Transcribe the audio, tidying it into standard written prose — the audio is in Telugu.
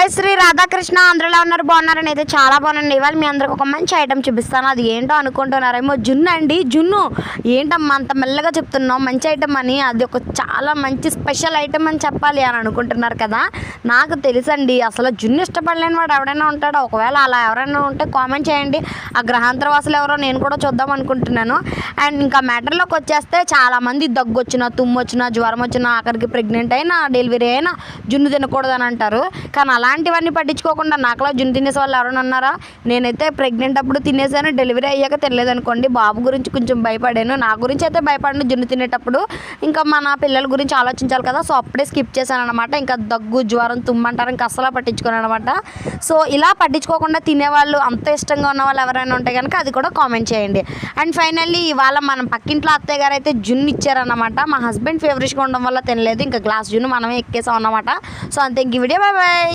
జై శ్రీ రాధాకృష్ణ. అందరిలో ఉన్నారు, బాగున్నారని అయితే చాలా బాగున్నాను. ఇవాళ మీ అందరికి ఒక మంచి ఐటమ్ చూపిస్తాను. అది ఏంటో అనుకుంటున్నారేమో, జున్ను అండి. జున్ను ఏంటమ్మా అంత మెల్లగా చెప్తున్నావు, మంచి ఐటమ్ అని. అది ఒక చాలా మంచి స్పెషల్ ఐటమ్ అని చెప్పాలి అని అనుకుంటున్నారు కదా. నాకు తెలుసండి, అసలు జున్ను ఇష్టపడలేని వాడు ఎవరైనా ఉంటాడో? ఒకవేళ అలా ఎవరైనా ఉంటే కామెంట్ చేయండి. ఆ గ్రహాంతర వాసులు ఎవరో నేను కూడా చూద్దాం అనుకుంటున్నాను. అండ్ ఇంకా మ్యాటర్లోకి వచ్చేస్తే, చాలామంది దగ్గు వచ్చినా, తుమ్ము వచ్చినా, జ్వరం వచ్చినా, ఆఖరికి ప్రెగ్నెంట్ అయినా, డెలివరీ అయినా జున్ను తినకూడదని అంటారు. కానీ అలాంటివన్నీ పట్టించుకోకుండా నాకులా జున్ను తినేసే వాళ్ళు ఎవరైనా ఉన్నారా? నేనైతే ప్రెగ్నెంట్ అప్పుడు తినేసాను, డెలివరీ అయ్యాక తినలేదనుకోండి. బాబు గురించి కొంచెం భయపడాను, నా గురించి అయితే భయపడను జున్ను తినేటప్పుడు. ఇంకా మన పిల్లల గురించి ఆలోచించాలి కదా. సో అప్పుడే స్కిప్ చేశాను అనమాట. ఇంకా దగ్గు, జ్వరం, తుమ్మంటారు, ఇంకా అసలు పట్టించుకోను అనమాట. సో ఇలా పట్టించుకోకుండా తినేవాళ్ళు, అంత ఇష్టంగా ఉన్న వాళ్ళు ఎవరైనా ఉంటే కనుక అది కూడా కామెంట్ చేయండి. అండ్ ఫైనల్లీ ఇవాళ మనం పక్కింట్లో అత్తయ్య గారు అయితే జున్ను ఇచ్చారన్నమాట. మా హస్బెండ్ ఫేవరెట్గా ఉండడం వల్ల తినలేదు, ఇంకా గ్లాస్ జున్ను మనమే ఎక్కేసాం అన్నమాట. సో అంతే, ఇంక వీడియో బాయ్ బాయ్.